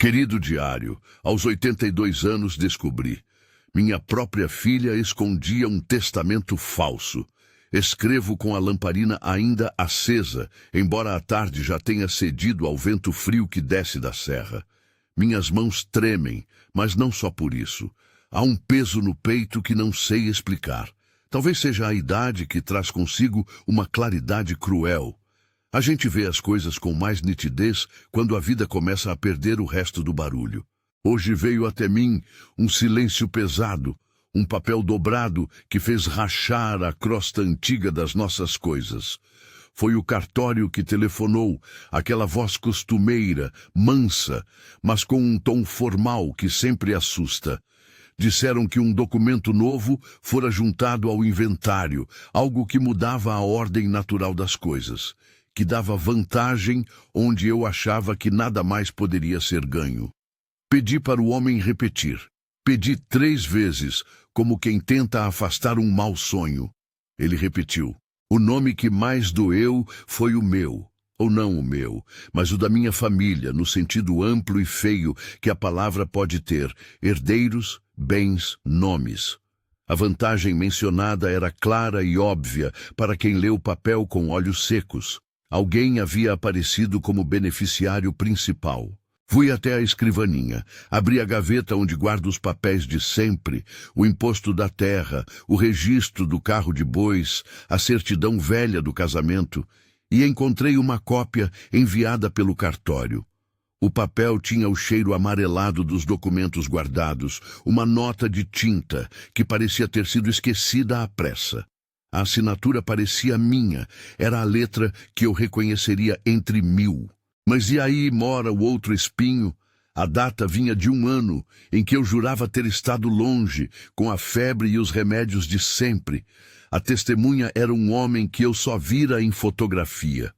Querido diário, aos 82 anos descobri. Minha própria filha escondia um testamento falso. Escrevo com a lamparina ainda acesa, embora a tarde já tenha cedido ao vento frio que desce da serra. Minhas mãos tremem, mas não só por isso. Há um peso no peito que não sei explicar. Talvez seja a idade que traz consigo uma claridade cruel. A gente vê as coisas com mais nitidez quando a vida começa a perder o resto do barulho. Hoje veio até mim um silêncio pesado, um papel dobrado que fez rachar a crosta antiga das nossas coisas. Foi o cartório que telefonou, aquela voz costumeira, mansa, mas com um tom formal que sempre assusta. Disseram que um documento novo fora juntado ao inventário, algo que mudava a ordem natural das coisas, que dava vantagem onde eu achava que nada mais poderia ser ganho. Pedi para o homem repetir. Pedi 3 vezes, como quem tenta afastar um mau sonho. Ele repetiu. O nome que mais doeu foi o meu, ou não o meu, mas o da minha família, no sentido amplo e feio que a palavra pode ter: herdeiros, bens, nomes. A vantagem mencionada era clara e óbvia para quem lê o papel com olhos secos. Alguém havia aparecido como beneficiário principal. Fui até a escrivaninha, abri a gaveta onde guardo os papéis de sempre, o imposto da terra, o registro do carro de bois, a certidão velha do casamento, e encontrei uma cópia enviada pelo cartório. O papel tinha o cheiro amarelado dos documentos guardados, uma nota de tinta que parecia ter sido esquecida à pressa. A assinatura parecia minha, era a letra que eu reconheceria entre 1000. Mas e aí mora o outro espinho? A data vinha de 1 ano, em que eu jurava ter estado longe, com a febre e os remédios de sempre. A testemunha era um homem que eu só vira em fotografia.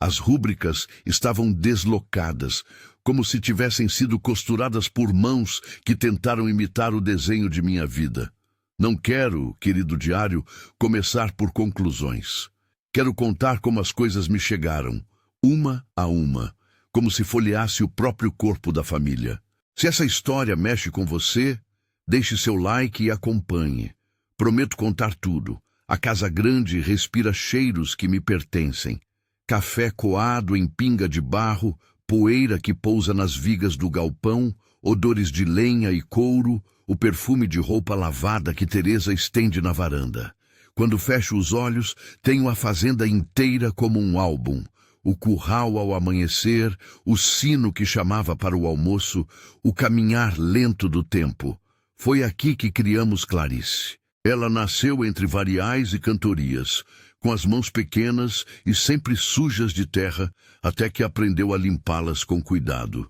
As rúbricas estavam deslocadas, como se tivessem sido costuradas por mãos que tentaram imitar o desenho de minha vida. Não quero, querido diário, começar por conclusões. Quero contar como as coisas me chegaram, uma a uma, como se folheasse o próprio corpo da família. Se essa história mexe com você, deixe seu like e acompanhe. Prometo contar tudo. A casa grande respira cheiros que me pertencem. Café coado em pinga de barro, poeira que pousa nas vigas do galpão, odores de lenha e couro, o perfume de roupa lavada que Teresa estende na varanda. Quando fecho os olhos, tenho a fazenda inteira como um álbum. O curral ao amanhecer, o sino que chamava para o almoço, o caminhar lento do tempo. Foi aqui que criamos Clarice. Ela nasceu entre variais e cantorias, com as mãos pequenas e sempre sujas de terra, até que aprendeu a limpá-las com cuidado.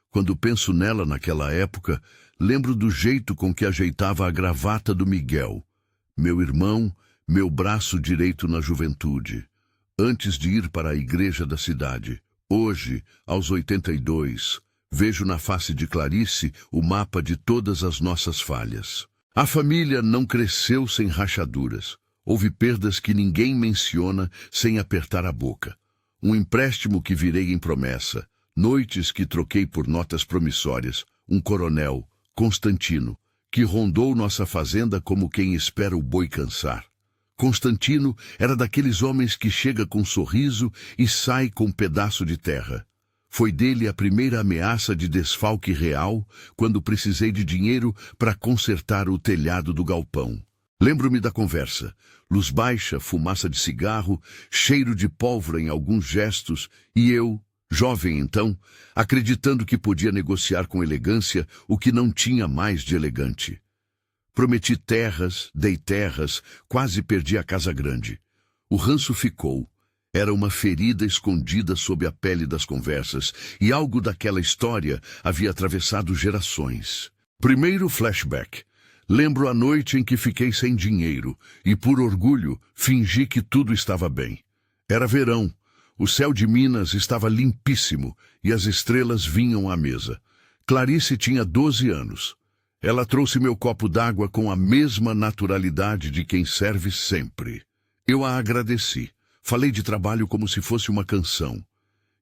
Quando penso nela naquela época, lembro do jeito com que ajeitava a gravata do Miguel, meu irmão, meu braço direito na juventude, antes de ir para a igreja da cidade. Hoje, aos 82, vejo na face de Clarice o mapa de todas as nossas falhas. A família não cresceu sem rachaduras. Houve perdas que ninguém menciona sem apertar a boca. Um empréstimo que virei em promessa. Noites que troquei por notas promissórias. Um coronel, Constantino, que rondou nossa fazenda como quem espera o boi cansar. Constantino era daqueles homens que chega com sorriso e sai com um pedaço de terra. Foi dele a primeira ameaça de desfalque real quando precisei de dinheiro para consertar o telhado do galpão. Lembro-me da conversa. Luz baixa, fumaça de cigarro, cheiro de pólvora em alguns gestos, e eu, jovem então, acreditando que podia negociar com elegância o que não tinha mais de elegante. Prometi terras, dei terras, quase perdi a casa grande. O ranço ficou. Era uma ferida escondida sob a pele das conversas, e algo daquela história havia atravessado gerações. Primeiro flashback. Lembro a noite em que fiquei sem dinheiro, e por orgulho fingi que tudo estava bem. Era verão. O céu de Minas estava limpíssimo e as estrelas vinham à mesa. Clarice tinha 12 anos. Ela trouxe meu copo d'água com a mesma naturalidade de quem serve sempre. Eu a agradeci. Falei de trabalho como se fosse uma canção.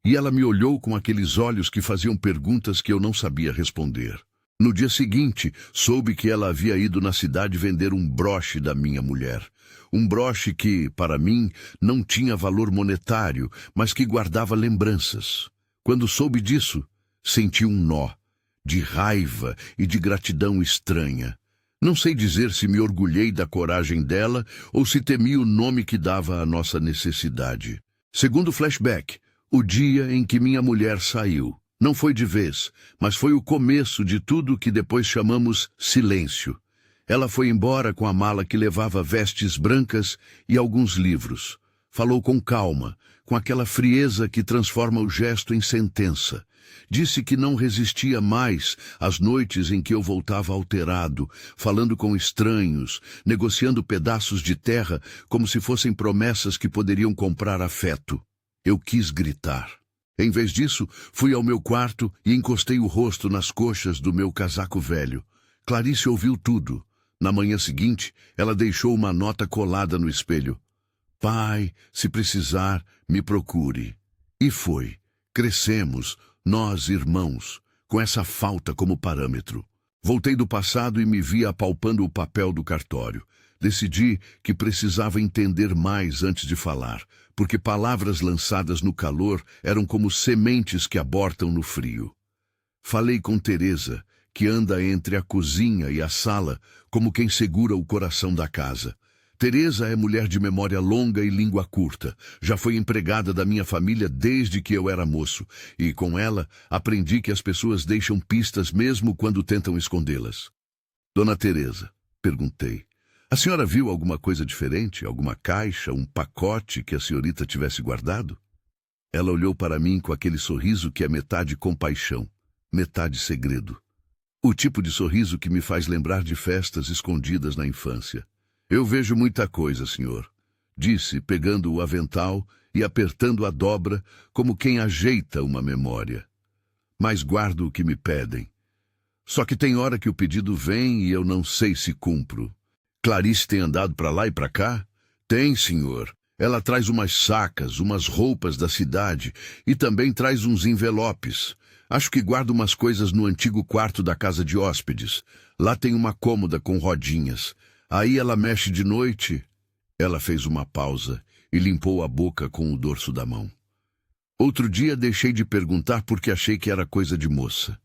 e ela me olhou com aqueles olhos que faziam perguntas que eu não sabia responder. No dia seguinte, soube que ela havia ido na cidade vender um broche da minha mulher. Um broche que, para mim, não tinha valor monetário, mas que guardava lembranças. Quando soube disso, senti um nó, de raiva e de gratidão estranha. Não sei dizer se me orgulhei da coragem dela ou se temi o nome que dava à nossa necessidade. Segundo o flashback, o dia em que minha mulher saiu. Não foi de vez, mas foi o começo de tudo que depois chamamos silêncio. Ela foi embora com a mala que levava vestes brancas e alguns livros. Falou com calma, com aquela frieza que transforma o gesto em sentença. Disse que não resistia mais às noites em que eu voltava alterado, falando com estranhos, negociando pedaços de terra como se fossem promessas que poderiam comprar afeto. Eu quis gritar. Em vez disso, fui ao meu quarto e encostei o rosto nas coxas do meu casaco velho. Clarice ouviu tudo. Na manhã seguinte, ela deixou uma nota colada no espelho. Pai, se precisar, me procure. E foi. Crescemos, nós irmãos, com essa falta como parâmetro. Voltei do passado e me vi apalpando o papel do cartório. Decidi que precisava entender mais antes de falar, porque palavras lançadas no calor eram como sementes que abortam no frio. Falei com Teresa, que anda entre a cozinha e a sala, como quem segura o coração da casa. Teresa é mulher de memória longa e língua curta. Já foi empregada da minha família desde que eu era moço, e com ela aprendi que as pessoas deixam pistas mesmo quando tentam escondê-las. Dona Teresa, perguntei, a senhora viu alguma coisa diferente, alguma caixa, um pacote que a senhorita tivesse guardado? Ela olhou para mim com aquele sorriso que é metade compaixão, metade segredo. O tipo de sorriso que me faz lembrar de festas escondidas na infância. Eu vejo muita coisa, senhor, disse, pegando o avental e apertando a dobra como quem ajeita uma memória. Mas guardo o que me pedem. Só que tem hora que o pedido vem e eu não sei se cumpro. Clarice tem andado para lá e para cá? Tem, senhor. Ela traz umas sacas, umas roupas da cidade e também traz uns envelopes. Acho que guarda umas coisas no antigo quarto da casa de hóspedes. Lá tem uma cômoda com rodinhas. Aí ela mexe de noite. Ela fez uma pausa e limpou a boca com o dorso da mão. Outro dia deixei de perguntar porque achei que era coisa de moça.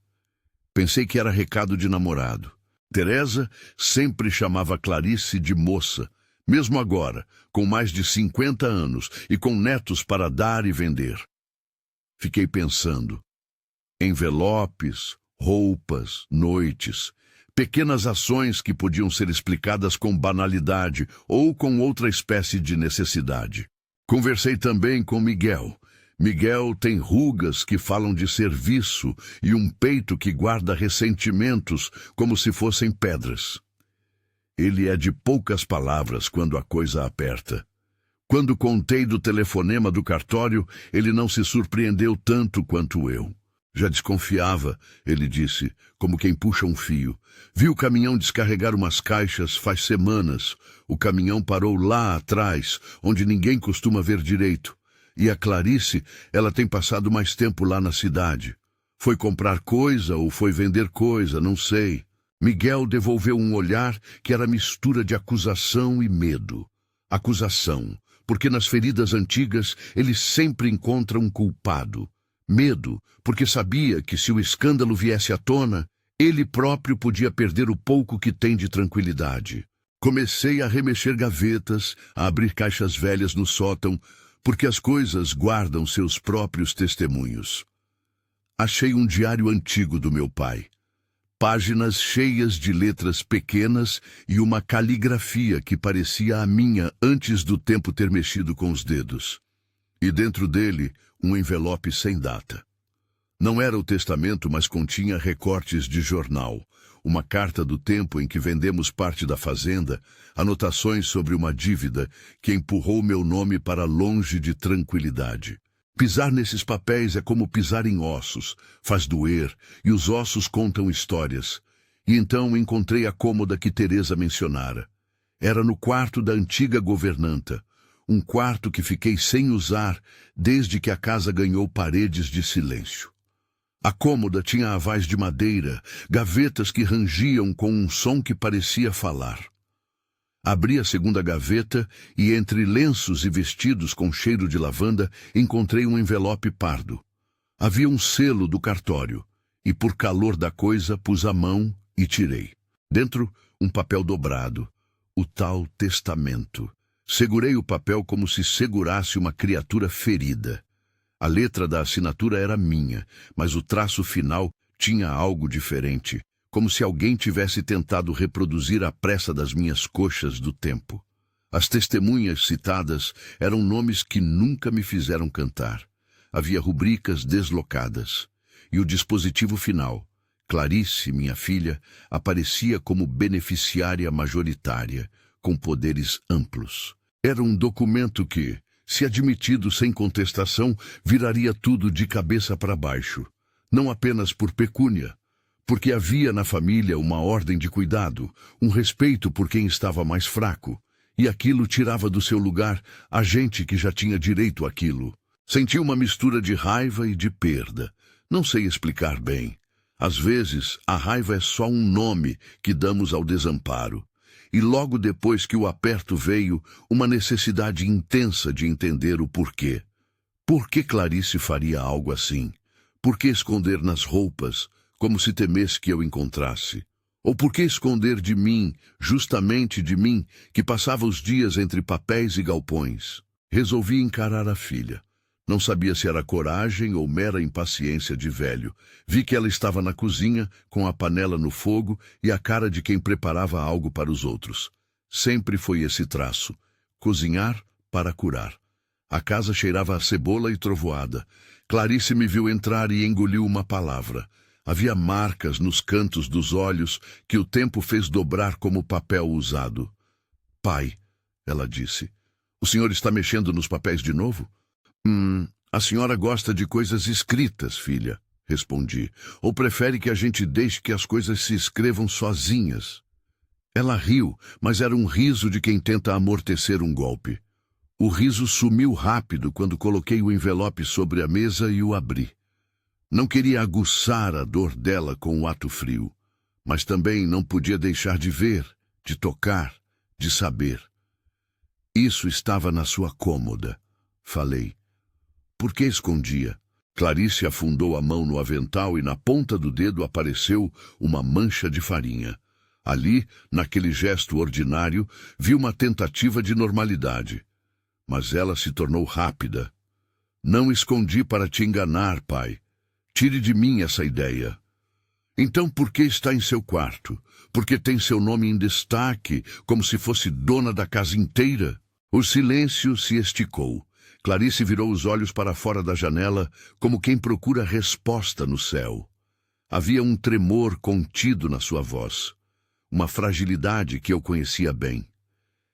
Pensei que era recado de namorado. Teresa sempre chamava Clarice de moça, mesmo agora, com mais de 50 anos e com netos para dar e vender. Fiquei pensando. Envelopes, roupas, noites, pequenas ações que podiam ser explicadas com banalidade ou com outra espécie de necessidade. Conversei também com Miguel. Miguel tem rugas que falam de serviço e um peito que guarda ressentimentos como se fossem pedras. Ele é de poucas palavras quando a coisa aperta. Quando contei do telefonema do cartório, ele não se surpreendeu tanto quanto eu. Já desconfiava, ele disse, como quem puxa um fio. Vi o caminhão descarregar umas caixas faz semanas. O caminhão parou lá atrás, onde ninguém costuma ver direito. E a Clarice, ela tem passado mais tempo lá na cidade. Foi comprar coisa ou foi vender coisa, não sei. Miguel devolveu um olhar que era mistura de acusação e medo. Acusação, porque nas feridas antigas ele sempre encontra um culpado. Medo, porque sabia que se o escândalo viesse à tona, ele próprio podia perder o pouco que tem de tranquilidade. Comecei a remexer gavetas, a abrir caixas velhas no sótão, porque as coisas guardam seus próprios testemunhos. Achei um diário antigo do meu pai. Páginas cheias de letras pequenas e uma caligrafia que parecia a minha antes do tempo ter mexido com os dedos. E dentro dele, um envelope sem data. Não era o testamento, mas continha recortes de jornal, uma carta do tempo em que vendemos parte da fazenda, anotações sobre uma dívida que empurrou meu nome para longe de tranquilidade. Pisar nesses papéis é como pisar em ossos, faz doer, e os ossos contam histórias. E então encontrei a cômoda que Teresa mencionara. Era no quarto da antiga governanta, um quarto que fiquei sem usar desde que a casa ganhou paredes de silêncio. A cômoda tinha avais de madeira, gavetas que rangiam com um som que parecia falar. Abri a segunda gaveta e, entre lenços e vestidos com cheiro de lavanda, encontrei um envelope pardo. Havia um selo do cartório, e por calor da coisa pus a mão e tirei. Dentro, um papel dobrado, o tal testamento. Segurei o papel como se segurasse uma criatura ferida. A letra da assinatura era minha, mas o traço final tinha algo diferente, como se alguém tivesse tentado reproduzir a pressa das minhas coxas do tempo. As testemunhas citadas eram nomes que nunca me fizeram cantar. Havia rubricas deslocadas. E o dispositivo final, Clarice, minha filha, aparecia como beneficiária majoritária, com poderes amplos. Era um documento que, se admitido sem contestação, viraria tudo de cabeça para baixo. Não apenas por pecúnia, porque havia na família uma ordem de cuidado, um respeito por quem estava mais fraco, e aquilo tirava do seu lugar a gente que já tinha direito àquilo. Senti uma mistura de raiva e de perda. Não sei explicar bem. Às vezes, a raiva é só um nome que damos ao desamparo. E logo depois que o aperto veio, uma necessidade intensa de entender o porquê. Por que Clarice faria algo assim? Por que esconder nas roupas, como se temesse que eu encontrasse? Ou por que esconder de mim, justamente de mim, que passava os dias entre papéis e galpões? Resolvi encarar a filha. Não sabia se era coragem ou mera impaciência de velho. Vi que ela estava na cozinha, com a panela no fogo e a cara de quem preparava algo para os outros. Sempre foi esse traço: cozinhar para curar. A casa cheirava a cebola e trovoada. Clarice me viu entrar e engoliu uma palavra. Havia marcas nos cantos dos olhos que o tempo fez dobrar como papel usado. Pai, ela disse, o senhor está mexendo nos papéis de novo? A senhora gosta de coisas escritas, filha, respondi. Ou prefere que a gente deixe que as coisas se escrevam sozinhas? Ela riu, mas era um riso de quem tenta amortecer um golpe. O riso sumiu rápido quando coloquei o envelope sobre a mesa e o abri. Não queria aguçar a dor dela com o ato frio, mas também não podia deixar de ver, de tocar, de saber. Isso estava na sua cômoda, falei. Por que escondia? Clarice afundou a mão no avental e na ponta do dedo apareceu uma mancha de farinha. Ali, naquele gesto ordinário, vi uma tentativa de normalidade. Mas ela se tornou rápida. Não escondi para te enganar, pai. Tire de mim essa ideia. Então por que está em seu quarto? Porque tem seu nome em destaque, como se fosse dona da casa inteira? O silêncio se esticou. Clarice virou os olhos para fora da janela, como quem procura resposta no céu. Havia um tremor contido na sua voz, uma fragilidade que eu conhecia bem.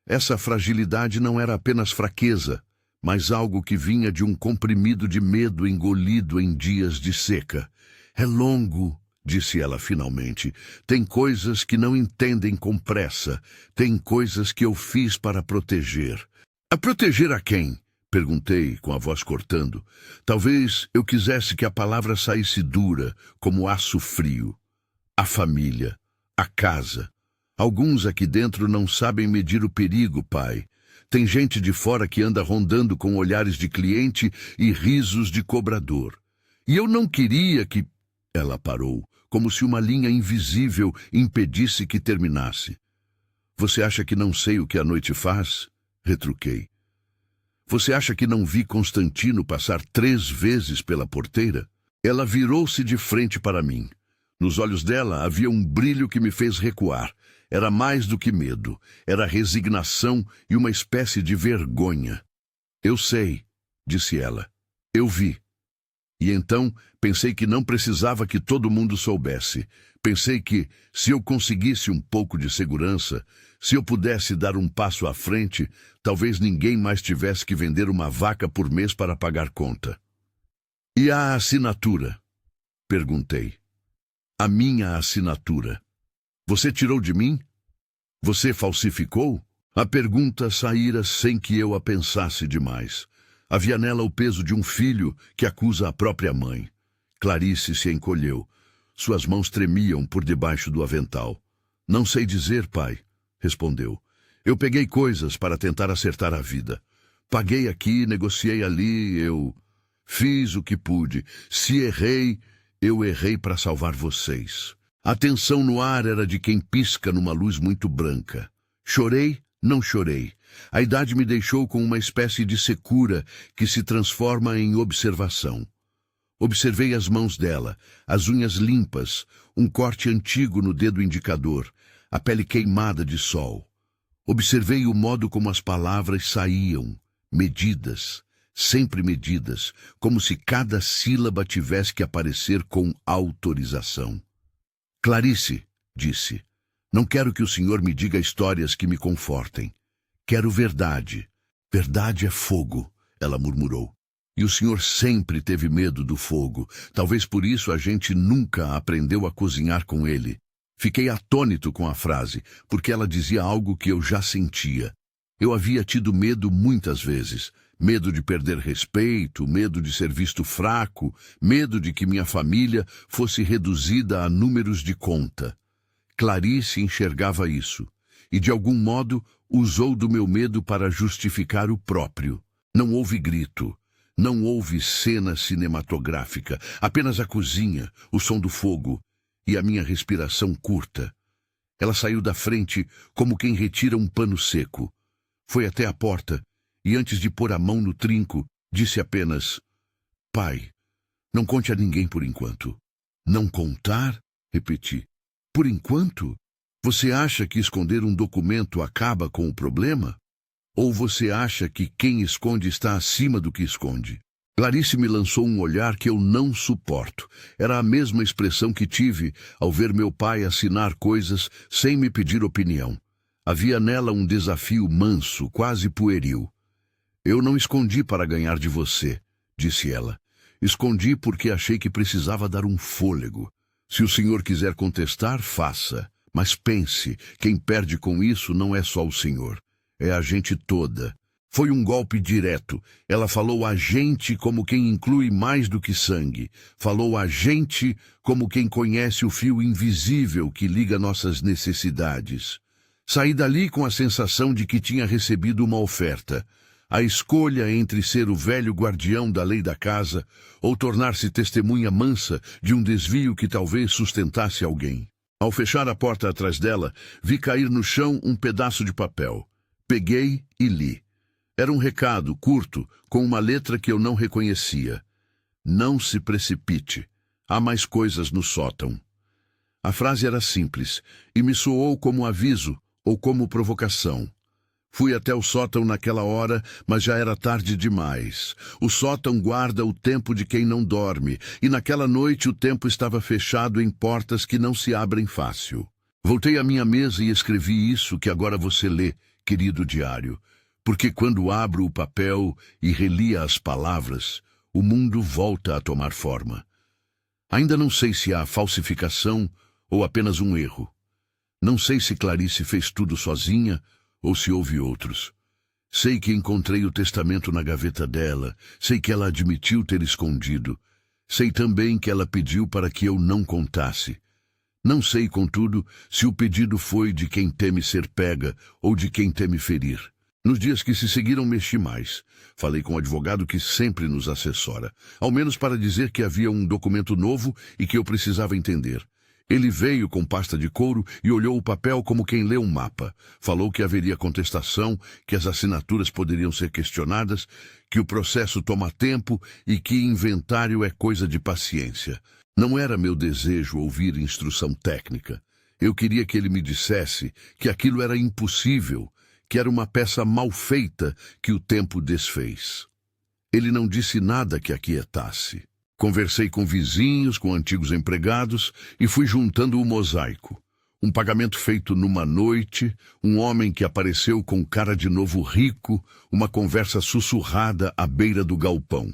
Essa fragilidade não era apenas fraqueza, mas algo que vinha de um comprimido de medo engolido em dias de seca. É longo, disse ela finalmente. Tem coisas que não entendem com pressa. Tem coisas que eu fiz para proteger. A proteger a quem? Perguntei, com a voz cortando. Talvez eu quisesse que a palavra saísse dura, como aço frio. A família, a casa. Alguns aqui dentro não sabem medir o perigo, pai. Tem gente de fora que anda rondando com olhares de cliente e risos de cobrador. E eu não queria que... Ela parou, como se uma linha invisível impedisse que terminasse. Você acha que não sei o que a noite faz? Retruquei. Você acha que não vi Constantino passar 3 vezes pela porteira? Ela virou-se de frente para mim. Nos olhos dela havia um brilho que me fez recuar. Era mais do que medo. Era resignação e uma espécie de vergonha. Eu sei, disse ela. Eu vi. E então pensei que não precisava que todo mundo soubesse. Pensei que, se eu conseguisse um pouco de segurança, se eu pudesse dar um passo à frente, talvez ninguém mais tivesse que vender uma vaca por mês para pagar conta. E a assinatura? Perguntei. A minha assinatura. Você tirou de mim? Você falsificou? A pergunta saíra sem que eu a pensasse demais. Havia nela o peso de um filho que acusa a própria mãe. Clarice se encolheu. Suas mãos tremiam por debaixo do avental. Não sei dizer, pai, respondeu. Eu peguei coisas para tentar acertar a vida. Paguei aqui, negociei ali, eu fiz o que pude. Se errei, eu errei para salvar vocês. A tensão no ar era de quem pisca numa luz muito branca. Chorei? Não chorei. A idade me deixou com uma espécie de secura que se transforma em observação. Observei as mãos dela, as unhas limpas, um corte antigo no dedo indicador, a pele queimada de sol. Observei o modo como as palavras saíam, medidas, sempre medidas, como se cada sílaba tivesse que aparecer com autorização. Clarice, disse, não quero que o senhor me diga histórias que me confortem. Quero verdade. Verdade é fogo, ela murmurou. E o senhor sempre teve medo do fogo. Talvez por isso a gente nunca aprendeu a cozinhar com ele. Fiquei atônito com a frase, porque ela dizia algo que eu já sentia. Eu havia tido medo muitas vezes. Medo de perder respeito, medo de ser visto fraco, medo de que minha família fosse reduzida a números de conta. Clarice enxergava isso, e de algum modo usou do meu medo para justificar o próprio. Não houve grito, não houve cena cinematográfica, apenas a cozinha, o som do fogo e a minha respiração curta. Ela saiu da frente como quem retira um pano seco. Foi até a porta e, antes de pôr a mão no trinco, disse apenas: pai, não conte a ninguém por enquanto. Não contar? Repeti. Por enquanto? Você acha que esconder um documento acaba com o problema? Ou você acha que quem esconde está acima do que esconde? Clarice me lançou um olhar que eu não suporto. Era a mesma expressão que tive ao ver meu pai assinar coisas sem me pedir opinião. Havia nela um desafio manso, quase pueril. Eu não escondi para ganhar de você, disse ela. Escondi porque achei que precisava dar um fôlego. Se o senhor quiser contestar, faça. Mas pense, quem perde com isso não é só o senhor. É a gente toda. Foi um golpe direto. Ela falou a gente como quem inclui mais do que sangue. Falou a gente como quem conhece o fio invisível que liga nossas necessidades. Saí dali com a sensação de que tinha recebido uma oferta. A escolha entre ser o velho guardião da lei da casa ou tornar-se testemunha mansa de um desvio que talvez sustentasse alguém. Ao fechar a porta atrás dela, vi cair no chão um pedaço de papel. Peguei e li. Era um recado curto, com uma letra que eu não reconhecia. Não se precipite. Há mais coisas no sótão. A frase era simples e me soou como aviso ou como provocação. Fui até o sótão naquela hora, mas já era tarde demais. O sótão guarda o tempo de quem não dorme, e naquela noite o tempo estava fechado em portas que não se abrem fácil. Voltei à minha mesa e escrevi isso que agora você lê, querido diário, porque quando abro o papel e relia as palavras, o mundo volta a tomar forma. Ainda não sei se há falsificação ou apenas um erro. Não sei se Clarice fez tudo sozinha ou se houve outros. Sei que encontrei o testamento na gaveta dela, sei que ela admitiu ter escondido. Sei também que ela pediu para que eu não contasse. Não sei, contudo, se o pedido foi de quem teme ser pega ou de quem teme ferir. Nos dias que se seguiram mexi mais. Falei com o advogado que sempre nos assessora, ao menos para dizer que havia um documento novo e que eu precisava entender. Ele veio com pasta de couro e olhou o papel como quem lê um mapa. Falou que haveria contestação, que as assinaturas poderiam ser questionadas, que o processo toma tempo e que inventário é coisa de paciência. Não era meu desejo ouvir instrução técnica. Eu queria que ele me dissesse que aquilo era impossível, que era uma peça mal feita que o tempo desfez. Ele não disse nada que aquietasse. Conversei com vizinhos, com antigos empregados e fui juntando o mosaico. Um pagamento feito numa noite, um homem que apareceu com cara de novo rico, uma conversa sussurrada à beira do galpão.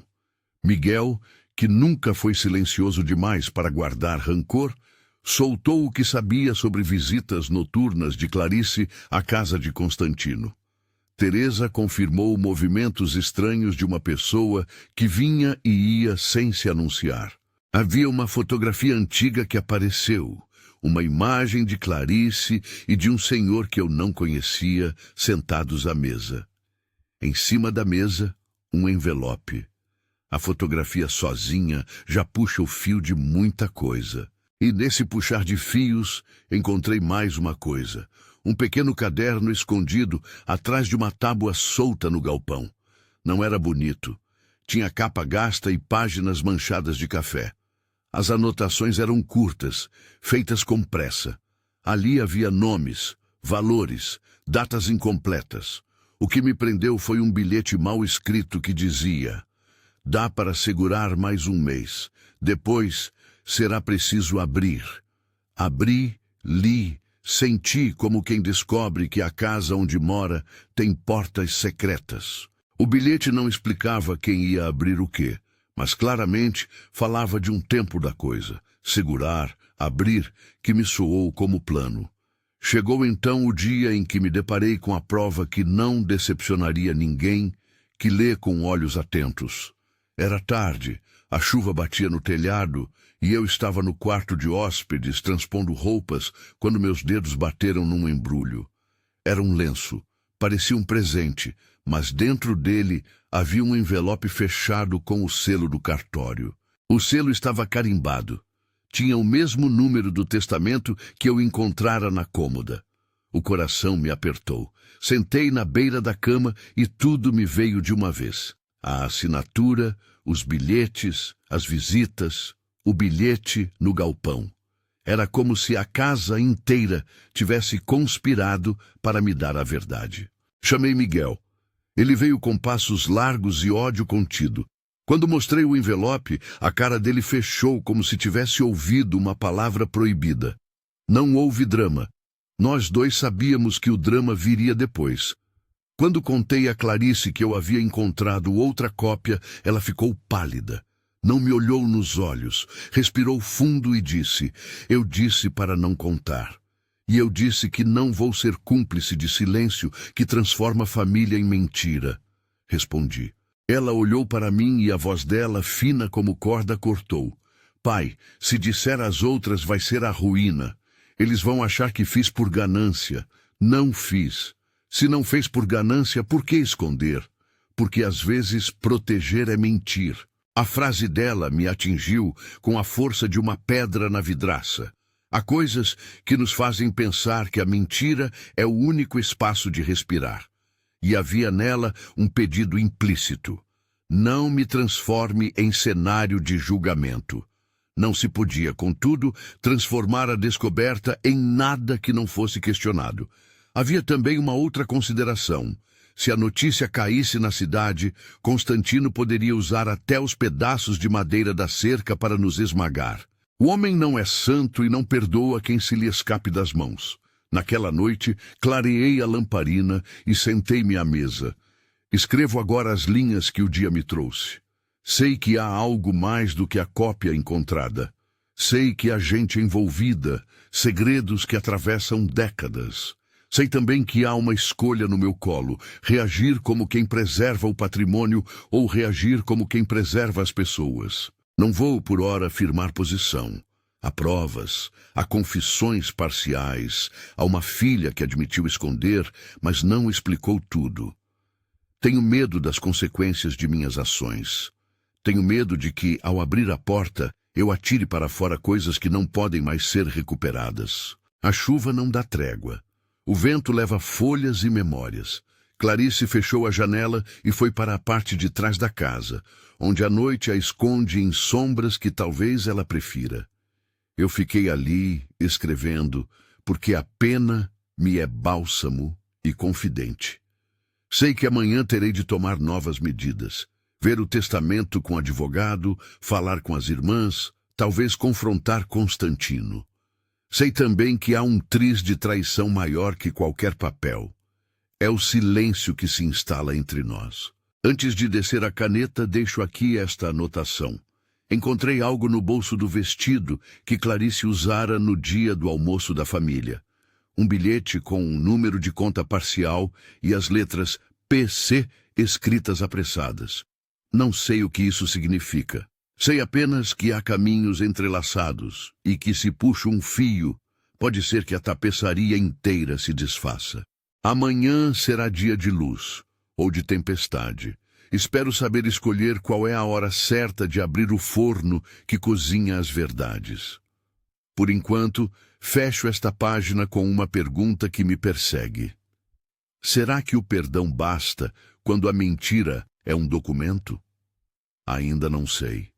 Miguel, que nunca foi silencioso demais para guardar rancor, Soltou o que sabia sobre visitas noturnas de Clarice à casa de Constantino. Teresa confirmou movimentos estranhos de uma pessoa que vinha e ia sem se anunciar. Havia uma fotografia antiga que apareceu, uma imagem de Clarice e de um senhor que eu não conhecia, sentados à mesa. Em cima da mesa, um envelope. A fotografia sozinha já puxa o fio de muita coisa. E nesse puxar de fios, encontrei mais uma coisa. Um pequeno caderno escondido atrás de uma tábua solta no galpão. Não era bonito. Tinha capa gasta e páginas manchadas de café. As anotações eram curtas, feitas com pressa. Ali havia nomes, valores, datas incompletas. O que me prendeu foi um bilhete mal escrito que dizia: dá para segurar mais um mês. Depois será preciso abrir. Abri, li, senti como quem descobre que a casa onde mora tem portas secretas. O bilhete não explicava quem ia abrir o quê, mas claramente falava de um tempo da coisa, segurar, abrir, que me soou como plano. Chegou então o dia em que me deparei com a prova que não decepcionaria ninguém que lê com olhos atentos. Era tarde, a chuva batia no telhado e eu estava no quarto de hóspedes transpondo roupas quando meus dedos bateram num embrulho. Era um lenço, parecia um presente, mas dentro dele havia um envelope fechado com o selo do cartório. O selo estava carimbado. Tinha o mesmo número do testamento que eu encontrara na cômoda. O coração me apertou. Sentei na beira da cama e tudo me veio de uma vez. A assinatura, os bilhetes, as visitas, o bilhete no galpão. Era como se a casa inteira tivesse conspirado para me dar a verdade. Chamei Miguel. Ele veio com passos largos e ódio contido. Quando mostrei o envelope, a cara dele fechou como se tivesse ouvido uma palavra proibida. Não houve drama. Nós dois sabíamos que o drama viria depois. Quando contei a Clarice que eu havia encontrado outra cópia, ela ficou pálida. Não me olhou nos olhos, respirou fundo e disse: eu disse para não contar. E eu disse que não vou ser cúmplice de silêncio que transforma a família em mentira. Respondi. Ela olhou para mim e a voz dela, fina como corda, cortou. Pai, se disser às outras vai ser a ruína. Eles vão achar que fiz por ganância. Não fiz. Se não fez por ganância, por que esconder? Porque às vezes proteger é mentir. A frase dela me atingiu com a força de uma pedra na vidraça. Há coisas que nos fazem pensar que a mentira é o único espaço de respirar. E havia nela um pedido implícito. Não me transforme em cenário de julgamento. Não se podia, contudo, transformar a descoberta em nada que não fosse questionado. Havia também uma outra consideração. Se a notícia caísse na cidade, Constantino poderia usar até os pedaços de madeira da cerca para nos esmagar. O homem não é santo e não perdoa quem se lhe escape das mãos. Naquela noite, clareei a lamparina e sentei-me à mesa. Escrevo agora as linhas que o dia me trouxe. Sei que há algo mais do que a cópia encontrada. Sei que há gente envolvida, segredos que atravessam décadas. Sei também que há uma escolha no meu colo, reagir como quem preserva o patrimônio ou reagir como quem preserva as pessoas. Não vou, por ora, firmar posição. Há provas, há confissões parciais, há uma filha que admitiu esconder, mas não explicou tudo. Tenho medo das consequências de minhas ações. Tenho medo de que, ao abrir a porta, eu atire para fora coisas que não podem mais ser recuperadas. A chuva não dá trégua. O vento leva folhas e memórias. Clarice fechou a janela e foi para a parte de trás da casa, onde a noite a esconde em sombras que talvez ela prefira. Eu fiquei ali, escrevendo, porque a pena me é bálsamo e confidente. Sei que amanhã terei de tomar novas medidas. Ver o testamento com o advogado, falar com as irmãs, talvez confrontar Constantino. Sei também que há um triz de traição maior que qualquer papel. É o silêncio que se instala entre nós. Antes de descer a caneta, deixo aqui esta anotação. Encontrei algo no bolso do vestido que Clarice usara no dia do almoço da família. Um bilhete com um número de conta parcial e as letras PC escritas apressadas. Não sei o que isso significa. Sei apenas que há caminhos entrelaçados e que se puxa um fio, pode ser que a tapeçaria inteira se desfaça. Amanhã será dia de luz ou de tempestade. Espero saber escolher qual é a hora certa de abrir o forno que cozinha as verdades. Por enquanto, fecho esta página com uma pergunta que me persegue. Será que o perdão basta quando a mentira é um documento? Ainda não sei.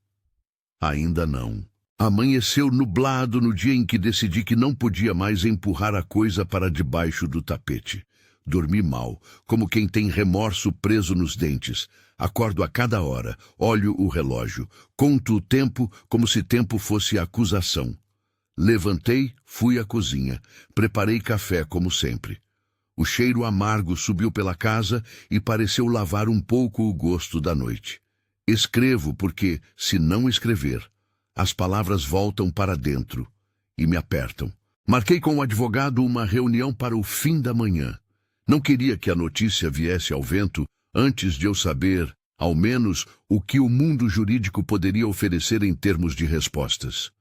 Ainda não. Amanheceu nublado no dia em que decidi que não podia mais empurrar a coisa para debaixo do tapete. Dormi mal, como quem tem remorso preso nos dentes. Acordo a cada hora, olho o relógio, conto o tempo como se tempo fosse acusação. Levantei, fui à cozinha, preparei café como sempre. O cheiro amargo subiu pela casa e pareceu lavar um pouco o gosto da noite. Escrevo porque, se não escrever, as palavras voltam para dentro e me apertam. Marquei com o advogado uma reunião para o fim da manhã. Não queria que a notícia viesse ao vento antes de eu saber, ao menos, o que o mundo jurídico poderia oferecer em termos de respostas.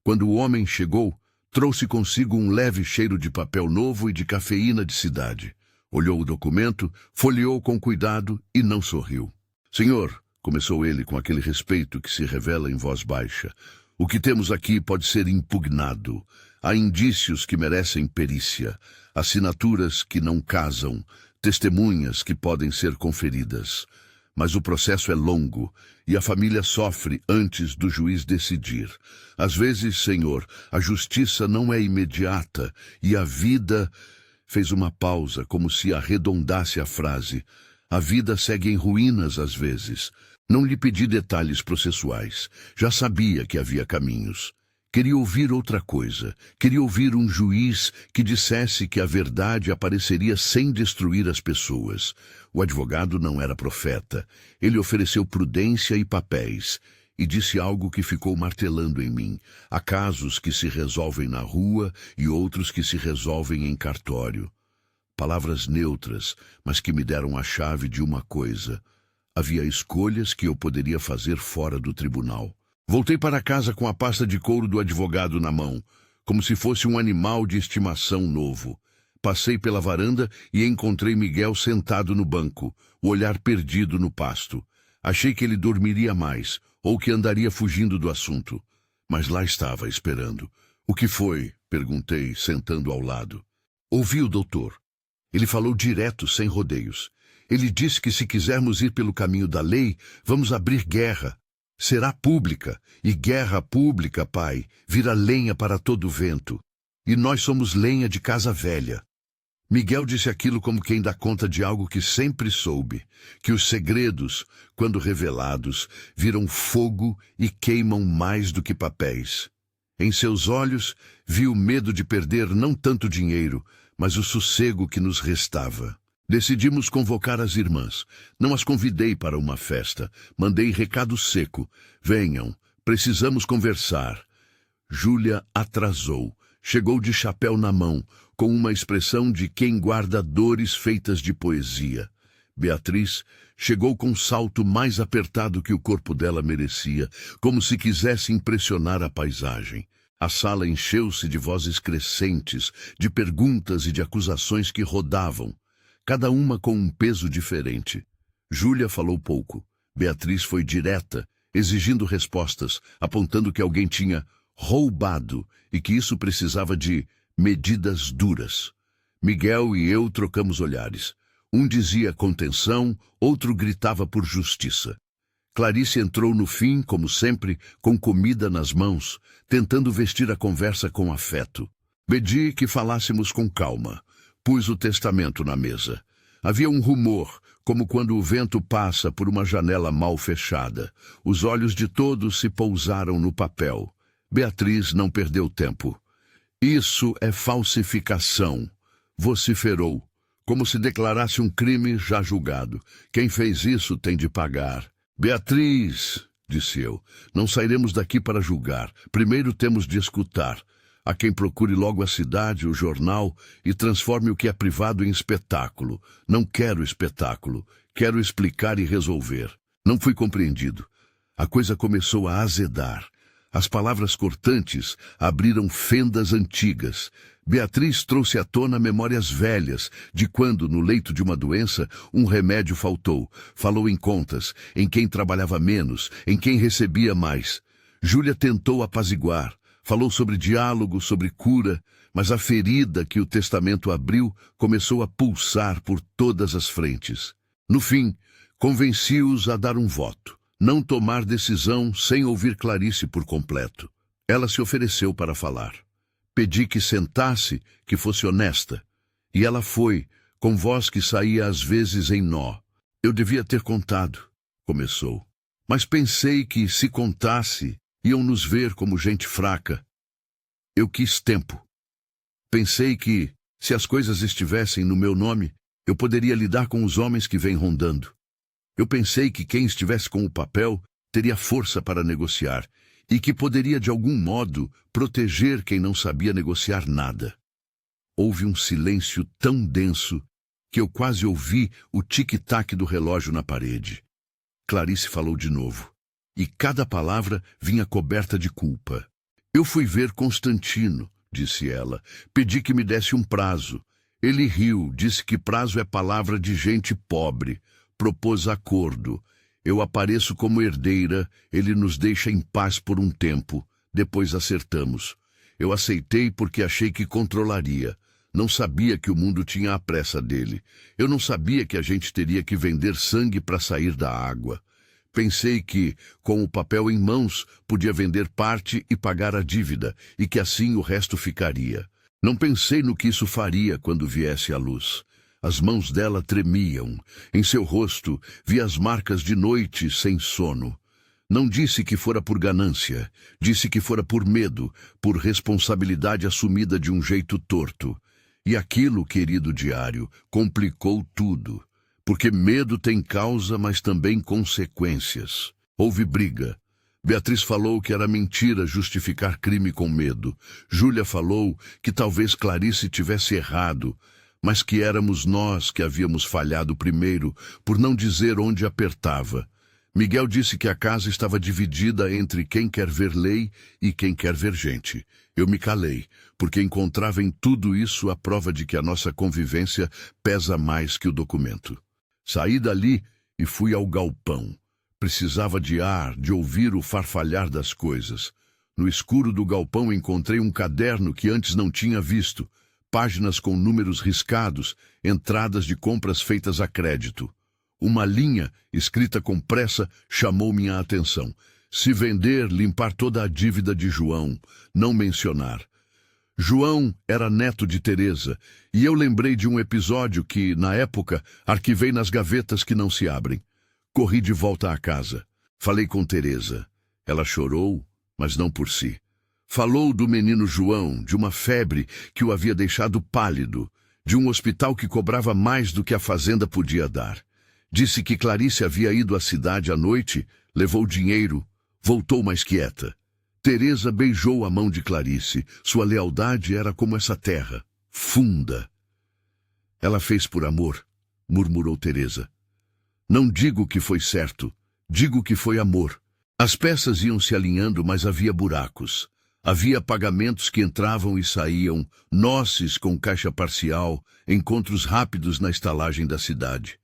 Quando o homem chegou, trouxe consigo um leve cheiro de papel novo e de cafeína de cidade. Olhou o documento, folheou com cuidado e não sorriu. Senhor, começou ele com aquele respeito que se revela em voz baixa, o que temos aqui pode ser impugnado. Há indícios que merecem perícia, assinaturas que não casam, testemunhas que podem ser conferidas. Mas o processo é longo e a família sofre antes do juiz decidir. Às vezes, senhor, a justiça não é imediata e a vida... Fez uma pausa, como se arredondasse a frase. A vida segue em ruínas às vezes. Não lhe pedi detalhes processuais. Já sabia que havia caminhos. Queria ouvir outra coisa. Queria ouvir um juiz que dissesse que a verdade apareceria sem destruir as pessoas. O advogado não era profeta. Ele ofereceu prudência e papéis. E disse algo que ficou martelando em mim. Há casos que se resolvem na rua e outros que se resolvem em cartório. Palavras neutras, mas que me deram a chave de uma coisa. Havia escolhas que eu poderia fazer fora do tribunal. Voltei para casa com a pasta de couro do advogado na mão, como se fosse um animal de estimação novo. Passei pela varanda e encontrei Miguel sentado no banco, o olhar perdido no pasto. Achei que ele dormiria mais, ou que andaria fugindo do assunto. Mas lá estava, esperando. O que foi? Perguntei, sentando ao lado. Ouvi o doutor. Ele falou direto, sem rodeios. Ele disse que se quisermos ir pelo caminho da lei, vamos abrir guerra. Será pública, e guerra pública, pai, vira lenha para todo vento. E nós somos lenha de casa velha. Miguel disse aquilo como quem dá conta de algo que sempre soube, que os segredos, quando revelados, viram fogo e queimam mais do que papéis. Em seus olhos, vi o medo de perder não tanto dinheiro, mas o sossego que nos restava. Decidimos convocar as irmãs. Não as convidei para uma festa. Mandei recado seco. Venham, precisamos conversar. Júlia atrasou. Chegou de chapéu na mão, com uma expressão de quem guarda dores feitas de poesia. Beatriz chegou com um salto mais apertado que o corpo dela merecia, como se quisesse impressionar a paisagem. A sala encheu-se de vozes crescentes, de perguntas e de acusações que rodavam, cada uma com um peso diferente. Júlia falou pouco. Beatriz foi direta, exigindo respostas, apontando que alguém tinha roubado e que isso precisava de medidas duras. Miguel e eu trocamos olhares. Um dizia contenção, outro gritava por justiça. Clarice entrou no fim, como sempre, com comida nas mãos, tentando vestir a conversa com afeto. Pedi que falássemos com calma. Pus o testamento na mesa. Havia um rumor, como quando o vento passa por uma janela mal fechada. Os olhos de todos se pousaram no papel. Beatriz não perdeu tempo. Isso é falsificação, vociferou, como se declarasse um crime já julgado. Quem fez isso tem de pagar. Beatriz, disse eu. Não sairemos daqui para julgar. Primeiro temos de escutar. Há quem procure logo a cidade, o jornal, e transforme o que é privado em espetáculo. Não quero espetáculo. Quero explicar e resolver. Não fui compreendido. A coisa começou a azedar. As palavras cortantes abriram fendas antigas. Beatriz trouxe à tona memórias velhas, de quando, no leito de uma doença, um remédio faltou. Falou em contas, em quem trabalhava menos, em quem recebia mais. Júlia tentou apaziguar. Falou sobre diálogo, sobre cura, mas a ferida que o testamento abriu começou a pulsar por todas as frentes. No fim, convenci-os a dar um voto. Não tomar decisão sem ouvir Clarice por completo. Ela se ofereceu para falar. Pedi que sentasse, que fosse honesta. E ela foi, com voz que saía às vezes em nó. Eu devia ter contado, começou. Mas pensei que, se contasse, iam nos ver como gente fraca. Eu quis tempo. Pensei que, se as coisas estivessem no meu nome, eu poderia lidar com os homens que vêm rondando. Eu pensei que quem estivesse com o papel teria força para negociar e que poderia, de algum modo, proteger quem não sabia negociar nada. Houve um silêncio tão denso que eu quase ouvi o tic-tac do relógio na parede. Clarice falou de novo, e cada palavra vinha coberta de culpa. Eu fui ver Constantino, disse ela. Pedi que me desse um prazo. Ele riu, disse que prazo é palavra de gente pobre. Propôs acordo. Eu apareço como herdeira, ele nos deixa em paz por um tempo. Depois acertamos. Eu aceitei porque achei que controlaria. Não sabia que o mundo tinha a pressa dele. Eu não sabia que a gente teria que vender sangue para sair da água. Pensei que, com o papel em mãos, podia vender parte e pagar a dívida, e que assim o resto ficaria. Não pensei no que isso faria quando viesse à luz. As mãos dela tremiam. Em seu rosto, vi as marcas de noite sem sono. Não disse que fora por ganância. Disse que fora por medo, por responsabilidade assumida de um jeito torto. E aquilo, querido diário, complicou tudo. Porque medo tem causa, mas também consequências. Houve briga. Beatriz falou que era mentira justificar crime com medo. Júlia falou que talvez Clarice tivesse errado, mas que éramos nós que havíamos falhado primeiro, por não dizer onde apertava. Miguel disse que a casa estava dividida entre quem quer ver lei e quem quer ver gente. Eu me calei, porque encontrava em tudo isso a prova de que a nossa convivência pesa mais que o documento. Saí dali e fui ao galpão. Precisava de ar, de ouvir o farfalhar das coisas. No escuro do galpão encontrei um caderno que antes não tinha visto. Páginas com números riscados, entradas de compras feitas a crédito. Uma linha, escrita com pressa, chamou minha atenção. Se vender, limpar toda a dívida de João, não mencionar. João era neto de Teresa, e eu lembrei de um episódio que, na época, arquivei nas gavetas que não se abrem. Corri de volta à casa. Falei com Teresa. Ela chorou, mas não por si. Falou do menino João, de uma febre que o havia deixado pálido, de um hospital que cobrava mais do que a fazenda podia dar. Disse que Clarice havia ido à cidade à noite, levou dinheiro, voltou mais quieta. Teresa beijou a mão de Clarice. Sua lealdade era como essa terra, funda. Ela fez por amor, murmurou Teresa. Não digo que foi certo, digo que foi amor. As peças iam se alinhando, mas havia buracos. Havia pagamentos que entravam e saíam, noces com caixa parcial, encontros rápidos na estalagem da cidade.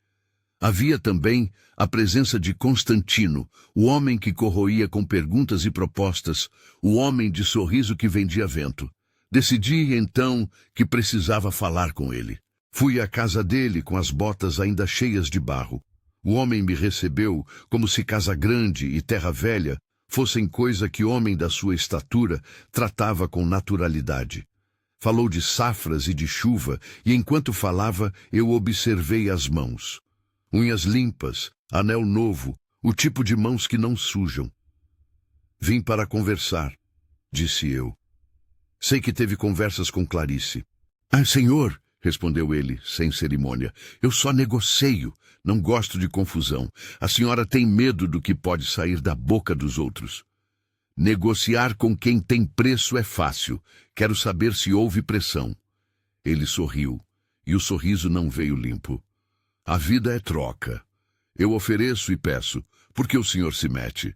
Havia também a presença de Constantino, o homem que corroía com perguntas e propostas, o homem de sorriso que vendia vento. Decidi, então, que precisava falar com ele. Fui à casa dele com as botas ainda cheias de barro. O homem me recebeu como se casa grande e terra velha fossem coisa que homem da sua estatura tratava com naturalidade. Falou de safras e de chuva, e enquanto falava, eu observei as mãos. Unhas limpas, anel novo, o tipo de mãos que não sujam. Vim para conversar, disse eu. Sei que teve conversas com Clarice. Ah, senhor, respondeu ele, sem cerimônia. Eu só negocio. Não gosto de confusão. A senhora tem medo do que pode sair da boca dos outros. Negociar com quem tem preço é fácil. Quero saber se houve pressão. Ele sorriu, e o sorriso não veio limpo. A vida é troca. Eu ofereço e peço. Por que o senhor se mete?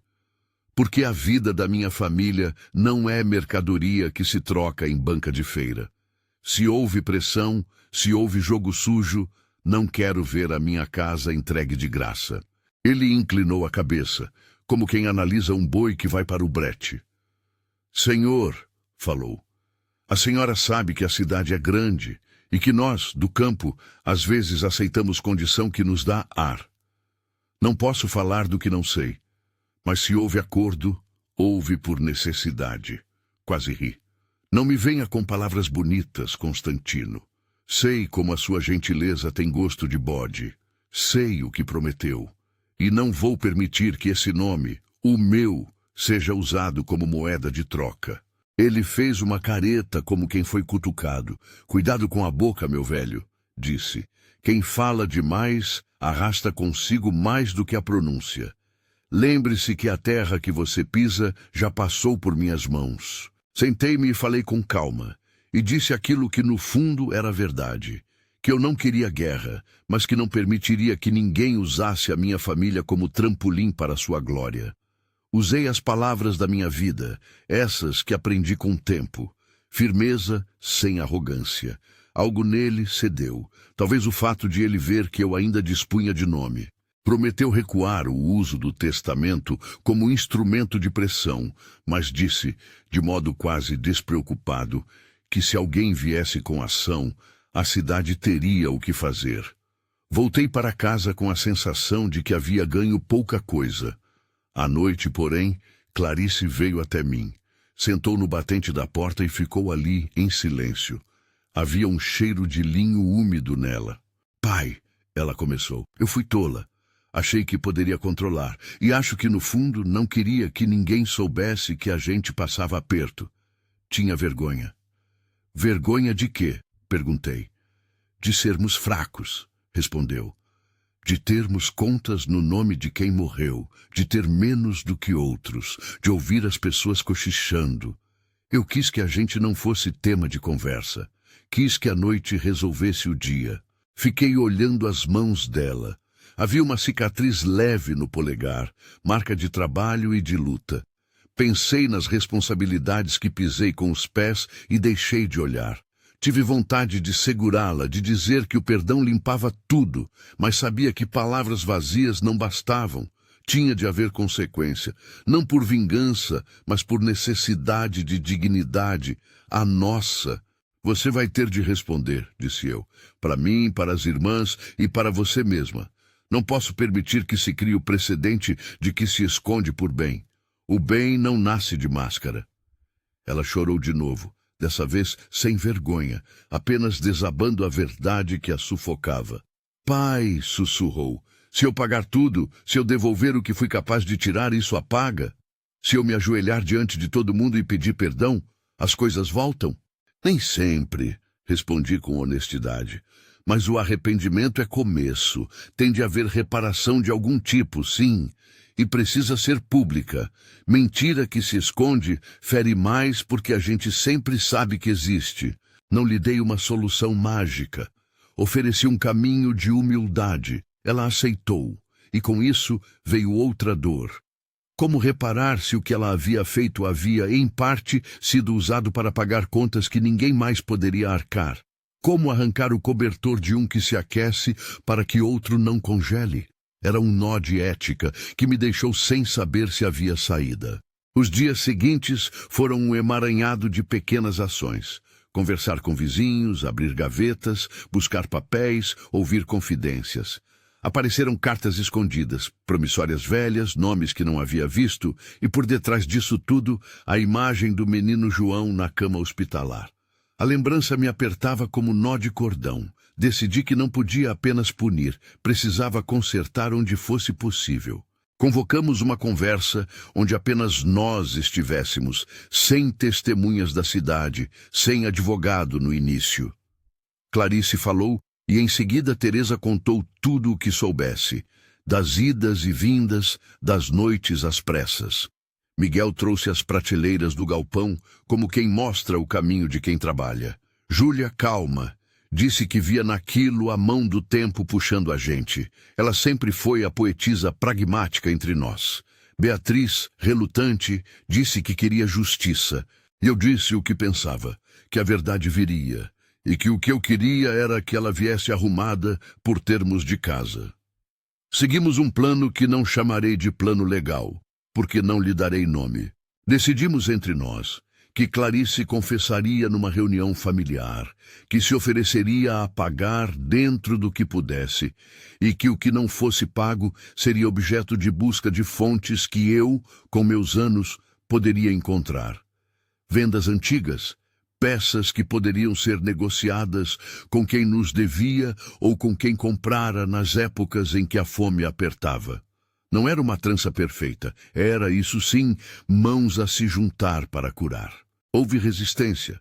Porque a vida da minha família não é mercadoria que se troca em banca de feira. Se houve pressão, se houve jogo sujo, não quero ver a minha casa entregue de graça. Ele inclinou a cabeça, como quem analisa um boi que vai para o brete. Senhor, falou, a senhora sabe que a cidade é grande e que nós, do campo, às vezes aceitamos condição que nos dá ar. Não posso falar do que não sei, mas se houve acordo, houve por necessidade. Quase ri. Não me venha com palavras bonitas, Constantino. Sei como a sua gentileza tem gosto de bode. Sei o que prometeu. E não vou permitir que esse nome, o meu, seja usado como moeda de troca. Ele fez uma careta como quem foi cutucado. Cuidado com a boca, meu velho, disse. Quem fala demais arrasta consigo mais do que a pronúncia. Lembre-se que a terra que você pisa já passou por minhas mãos. Sentei-me e falei com calma, e disse aquilo que no fundo era verdade, que eu não queria guerra, mas que não permitiria que ninguém usasse a minha família como trampolim para a sua glória. Usei as palavras da minha vida, essas que aprendi com o tempo. Firmeza sem arrogância. Algo nele cedeu, talvez o fato de ele ver que eu ainda dispunha de nome. Prometeu recuar o uso do testamento como instrumento de pressão, mas disse, de modo quase despreocupado, que se alguém viesse com ação, a cidade teria o que fazer. Voltei para casa com a sensação de que havia ganho pouca coisa. À noite, porém, Clarice veio até mim. Sentou no batente da porta e ficou ali, em silêncio. Havia um cheiro de linho úmido nela. Pai, ela começou, eu fui tola. Achei que poderia controlar, e acho que no fundo não queria que ninguém soubesse que a gente passava aperto. Tinha vergonha. Vergonha de quê? Perguntei. De sermos fracos, respondeu. De termos contas no nome de quem morreu, de ter menos do que outros, de ouvir as pessoas cochichando. Eu quis que a gente não fosse tema de conversa. Quis que a noite resolvesse o dia. Fiquei olhando as mãos dela. Havia uma cicatriz leve no polegar, marca de trabalho e de luta. Pensei nas responsabilidades que pisei com os pés e deixei de olhar. Tive vontade de segurá-la, de dizer que o perdão limpava tudo, mas sabia que palavras vazias não bastavam. Tinha de haver consequência, não por vingança, mas por necessidade de dignidade, a nossa. Você vai ter de responder, disse eu, para mim, para as irmãs e para você mesma. Não posso permitir que se crie o precedente de que se esconde por bem. O bem não nasce de máscara. Ela chorou de novo, dessa vez sem vergonha, apenas desabando a verdade que a sufocava. Pai, sussurrou, se eu pagar tudo, se eu devolver o que fui capaz de tirar, isso apaga? Se eu me ajoelhar diante de todo mundo e pedir perdão, as coisas voltam? Nem sempre, respondi com honestidade. Mas o arrependimento é começo. Tem de haver reparação de algum tipo, sim. E precisa ser pública. Mentira que se esconde fere mais porque a gente sempre sabe que existe. Não lhe dei uma solução mágica. Ofereci um caminho de humildade. Ela aceitou. E com isso veio outra dor. Como reparar se o que ela havia feito havia, em parte, sido usado para pagar contas que ninguém mais poderia arcar? Como arrancar o cobertor de um que se aquece para que outro não congele? Era um nó de ética que me deixou sem saber se havia saída. Os dias seguintes foram um emaranhado de pequenas ações. Conversar com vizinhos, abrir gavetas, buscar papéis, ouvir confidências. Apareceram cartas escondidas, promissórias velhas, nomes que não havia visto, e por detrás disso tudo, a imagem do menino João na cama hospitalar. A lembrança me apertava como nó de cordão. Decidi que não podia apenas punir, precisava consertar onde fosse possível. Convocamos uma conversa onde apenas nós estivéssemos, sem testemunhas da cidade, sem advogado no início. Clarice falou, e em seguida Teresa contou tudo o que soubesse, das idas e vindas, das noites às pressas. Miguel trouxe as prateleiras do galpão, como quem mostra o caminho de quem trabalha. Júlia, calma, disse que via naquilo a mão do tempo puxando a gente. Ela sempre foi a poetisa pragmática entre nós. Beatriz, relutante, disse que queria justiça. E eu disse o que pensava, que a verdade viria, e que o que eu queria era que ela viesse arrumada por termos de casa. Seguimos um plano que não chamarei de plano legal, porque não lhe darei nome. Decidimos entre nós que Clarice confessaria numa reunião familiar, que se ofereceria a pagar dentro do que pudesse, e que o que não fosse pago seria objeto de busca de fontes que eu, com meus anos, poderia encontrar. Vendas antigas, peças que poderiam ser negociadas com quem nos devia ou com quem comprara nas épocas em que a fome apertava. Não era uma trança perfeita, era, isso sim, mãos a se juntar para curar. Houve resistência.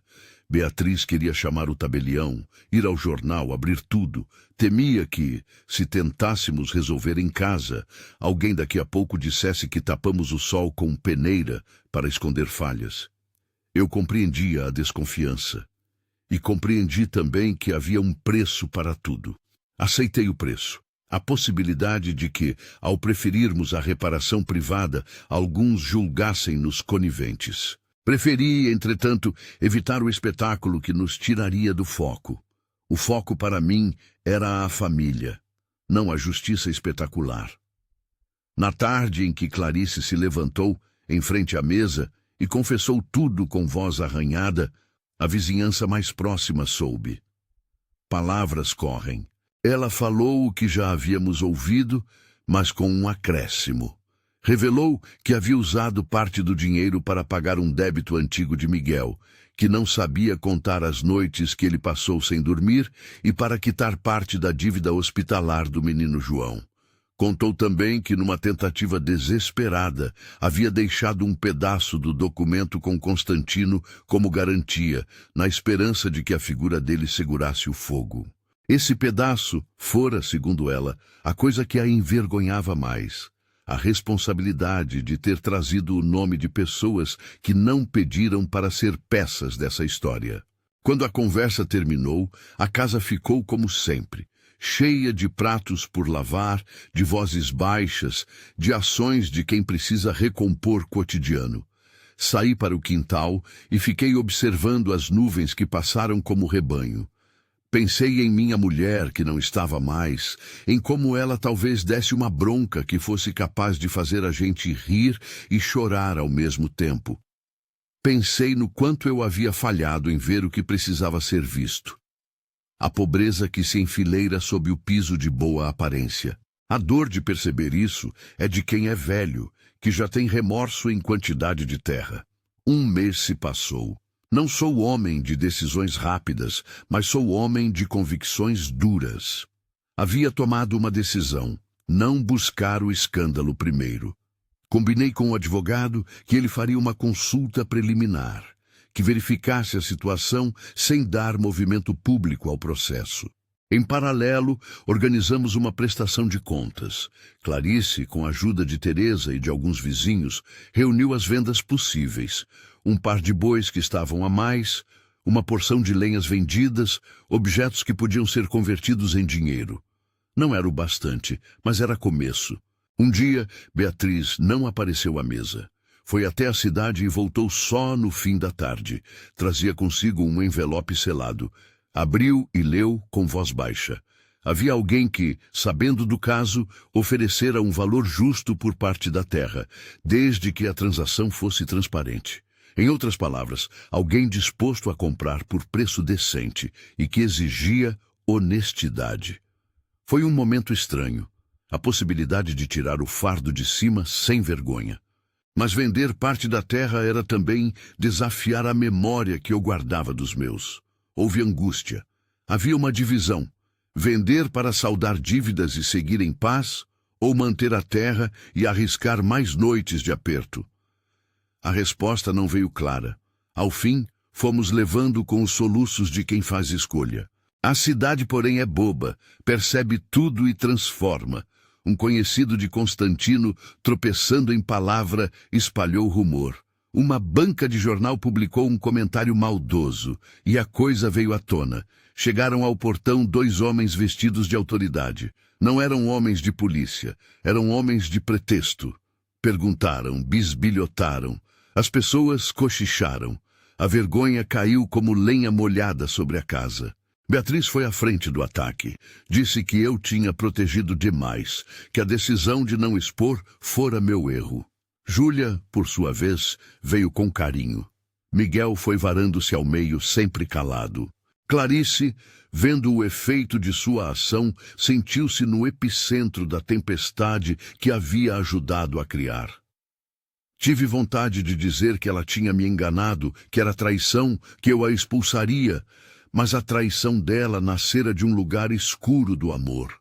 Beatriz queria chamar o tabelião, ir ao jornal, abrir tudo. Temia que, se tentássemos resolver em casa, alguém daqui a pouco dissesse que tapamos o sol com peneira para esconder falhas. Eu compreendia a desconfiança. E compreendi também que havia um preço para tudo. Aceitei o preço. A possibilidade de que, ao preferirmos a reparação privada, alguns julgassem-nos coniventes. Preferi, entretanto, evitar o espetáculo que nos tiraria do foco. O foco para mim era a família, não a justiça espetacular. Na tarde em que Clarice se levantou, em frente à mesa, e confessou tudo com voz arranhada, a vizinhança mais próxima soube. Palavras correm. Ela falou o que já havíamos ouvido, mas com um acréscimo. Revelou que havia usado parte do dinheiro para pagar um débito antigo de Miguel, que não sabia contar as noites que ele passou sem dormir e para quitar parte da dívida hospitalar do menino João. Contou também que, numa tentativa desesperada, havia deixado um pedaço do documento com Constantino como garantia, na esperança de que a figura dele segurasse o fogo. Esse pedaço fora, segundo ela, a coisa que a envergonhava mais. A responsabilidade de ter trazido o nome de pessoas que não pediram para ser peças dessa história. Quando a conversa terminou, a casa ficou como sempre, cheia de pratos por lavar, de vozes baixas, de ações de quem precisa recompor cotidiano. Saí para o quintal e fiquei observando as nuvens que passaram como rebanho. Pensei em minha mulher, que não estava mais, em como ela talvez desse uma bronca que fosse capaz de fazer a gente rir e chorar ao mesmo tempo. Pensei no quanto eu havia falhado em ver o que precisava ser visto. A pobreza que se enfileira sob o piso de boa aparência. A dor de perceber isso é de quem é velho, que já tem remorso em quantidade de terra. Um mês se passou. Não sou homem de decisões rápidas, mas sou homem de convicções duras. Havia tomado uma decisão, não buscar o escândalo primeiro. Combinei com o advogado que ele faria uma consulta preliminar, que verificasse a situação sem dar movimento público ao processo. Em paralelo, organizamos uma prestação de contas. Clarice, com a ajuda de Teresa e de alguns vizinhos, reuniu as vendas possíveis. Um par de bois que estavam a mais, uma porção de lenhas vendidas, objetos que podiam ser convertidos em dinheiro. Não era o bastante, mas era começo. Um dia, Beatriz não apareceu à mesa. Foi até a cidade e voltou só no fim da tarde. Trazia consigo um envelope selado. Abriu e leu com voz baixa. Havia alguém que, sabendo do caso, oferecera um valor justo por parte da terra, desde que a transação fosse transparente. Em outras palavras, alguém disposto a comprar por preço decente e que exigia honestidade. Foi um momento estranho, a possibilidade de tirar o fardo de cima sem vergonha. Mas vender parte da terra era também desafiar a memória que eu guardava dos meus. Houve angústia. Havia uma divisão. Vender para saldar dívidas e seguir em paz, ou manter a terra e arriscar mais noites de aperto? A resposta não veio clara. Ao fim, fomos levando com os soluços de quem faz escolha. A cidade, porém, é boba, percebe tudo e transforma. Um conhecido de Constantino, tropeçando em palavra, espalhou rumor. Uma banca de jornal publicou um comentário maldoso, e a coisa veio à tona. Chegaram ao portão 2 homens vestidos de autoridade. Não eram homens de polícia, eram homens de pretexto. Perguntaram, bisbilhotaram. As pessoas cochicharam. A vergonha caiu como lenha molhada sobre a casa. Beatriz foi à frente do ataque. Disse que eu tinha protegido demais, que a decisão de não expor fora meu erro. Júlia, por sua vez, veio com carinho. Miguel foi varando-se ao meio, sempre calado. Clarice, vendo o efeito de sua ação, sentiu-se no epicentro da tempestade que havia ajudado a criar. Tive vontade de dizer que ela tinha me enganado, que era traição, que eu a expulsaria, mas a traição dela nascera de um lugar escuro do amor.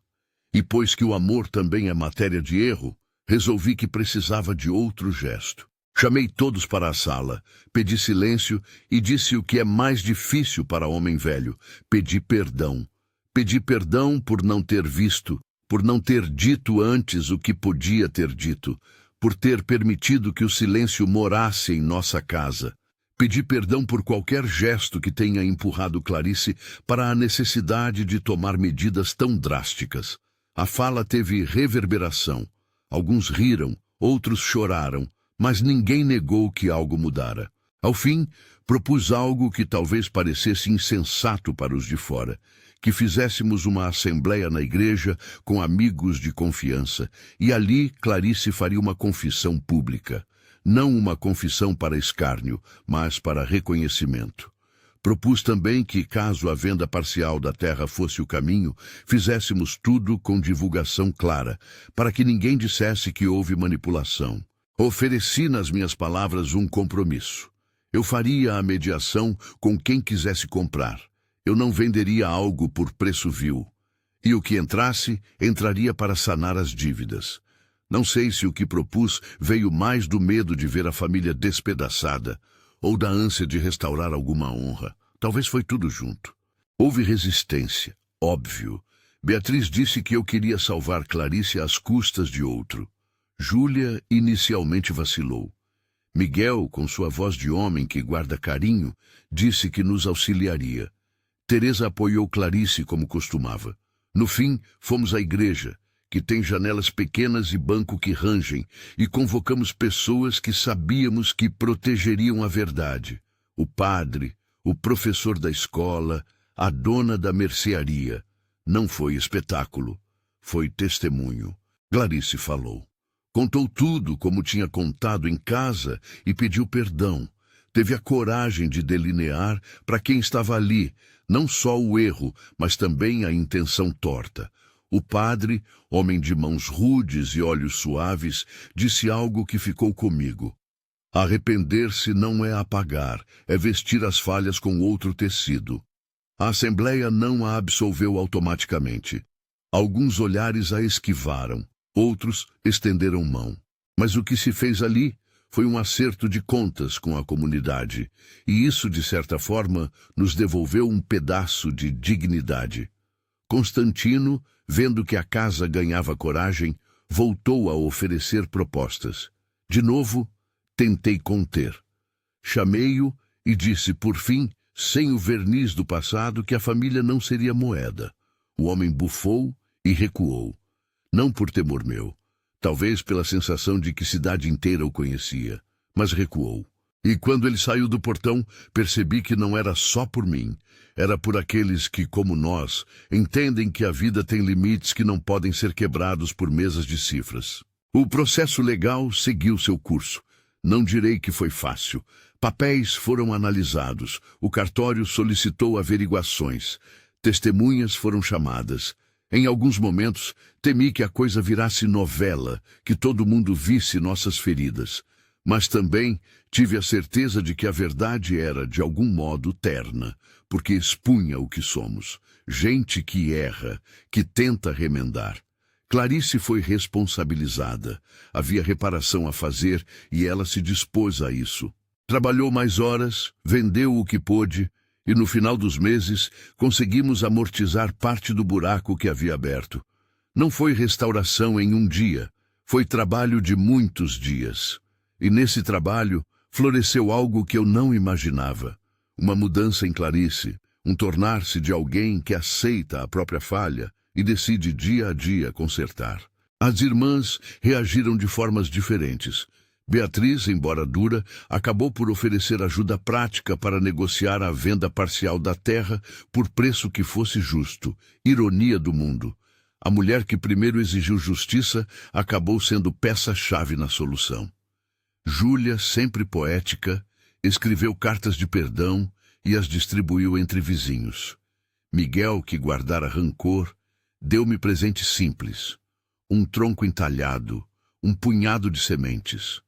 E pois que o amor também é matéria de erro, resolvi que precisava de outro gesto. Chamei todos para a sala, pedi silêncio e disse o que é mais difícil para homem velho: pedi perdão. Pedi perdão por não ter visto, por não ter dito antes o que podia ter dito, por ter permitido que o silêncio morasse em nossa casa. Pedi perdão por qualquer gesto que tenha empurrado Clarice para a necessidade de tomar medidas tão drásticas. A fala teve reverberação. Alguns riram, outros choraram, mas ninguém negou que algo mudara. Ao fim, propus algo que talvez parecesse insensato para os de fora, que fizéssemos uma assembleia na igreja com amigos de confiança, e ali Clarice faria uma confissão pública. Não uma confissão para escárnio, mas para reconhecimento. Propus também que, caso a venda parcial da terra fosse o caminho, fizéssemos tudo com divulgação clara, para que ninguém dissesse que houve manipulação. Ofereci nas minhas palavras um compromisso. Eu faria a mediação com quem quisesse comprar. Eu não venderia algo por preço vil. E o que entrasse, entraria para sanar as dívidas. Não sei se o que propus veio mais do medo de ver a família despedaçada, ou da ânsia de restaurar alguma honra. Talvez foi tudo junto. Houve resistência, óbvio. Beatriz disse que eu queria salvar Clarice às custas de outro. Júlia inicialmente vacilou. Miguel, com sua voz de homem que guarda carinho, disse que nos auxiliaria. Teresa apoiou Clarice como costumava. No fim, fomos à igreja, que tem janelas pequenas e banco que rangem, e convocamos pessoas que sabíamos que protegeriam a verdade. O padre, o professor da escola, a dona da mercearia. Não foi espetáculo, foi testemunho. Clarice falou. Contou tudo como tinha contado em casa e pediu perdão. Teve a coragem de delinear para quem estava ali, não só o erro, mas também a intenção torta. O padre, homem de mãos rudes e olhos suaves, disse algo que ficou comigo. Arrepender-se não é apagar, é vestir as falhas com outro tecido. A Assembleia não a absolveu automaticamente. Alguns olhares a esquivaram, outros estenderam mão. Mas o que se fez ali foi um acerto de contas com a comunidade, e isso, de certa forma, nos devolveu um pedaço de dignidade. Constantino, vendo que a casa ganhava coragem, voltou a oferecer propostas. De novo, tentei conter. Chamei-o e disse, por fim, sem o verniz do passado, que a família não seria moeda. O homem bufou e recuou. Não por temor meu, talvez pela sensação de que cidade inteira o conhecia, mas recuou. E quando ele saiu do portão, percebi que não era só por mim, era por aqueles que, como nós, entendem que a vida tem limites que não podem ser quebrados por mesas de cifras. O processo legal seguiu seu curso. Não direi que foi fácil. Papéis foram analisados, o cartório solicitou averiguações, testemunhas foram chamadas. Em alguns momentos, temi que a coisa virasse novela, que todo mundo visse nossas feridas. Mas também tive a certeza de que a verdade era, de algum modo, terna, porque expunha o que somos. Gente que erra, que tenta remendar. Clarice foi responsabilizada. Havia reparação a fazer e ela se dispôs a isso. Trabalhou mais horas, vendeu o que pôde E no final dos meses, conseguimos amortizar parte do buraco que havia aberto. Não foi restauração em um dia, foi trabalho de muitos dias. E nesse trabalho, floresceu algo que eu não imaginava. Uma mudança em Clarice, um tornar-se de alguém que aceita a própria falha e decide dia a dia consertar. As irmãs reagiram de formas diferentes. Beatriz, embora dura, acabou por oferecer ajuda prática para negociar a venda parcial da terra por preço que fosse justo. Ironia do mundo. A mulher que primeiro exigiu justiça acabou sendo peça-chave na solução. Júlia, sempre poética, escreveu cartas de perdão e as distribuiu entre vizinhos. Miguel, que guardara rancor, deu-me presente simples. Um tronco entalhado, um punhado de sementes.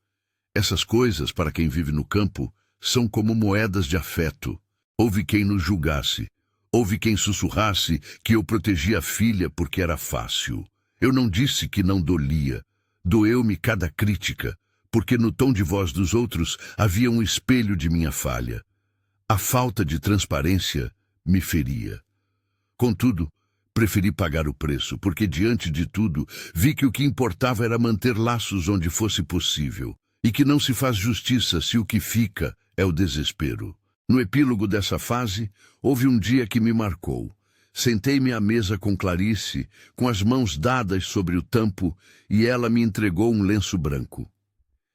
Essas coisas, para quem vive no campo, são como moedas de afeto. Houve quem nos julgasse. Houve quem sussurrasse que eu protegia a filha porque era fácil. Eu não disse que não dolia. Doeu-me cada crítica, porque no tom de voz dos outros havia um espelho de minha falha. A falta de transparência me feria. Contudo, preferi pagar o preço, porque diante de tudo, vi que o que importava era manter laços onde fosse possível, e que não se faz justiça se o que fica é o desespero. No epílogo dessa fase, houve um dia que me marcou. Sentei-me à mesa com Clarice, com as mãos dadas sobre o tampo, e ela me entregou um lenço branco.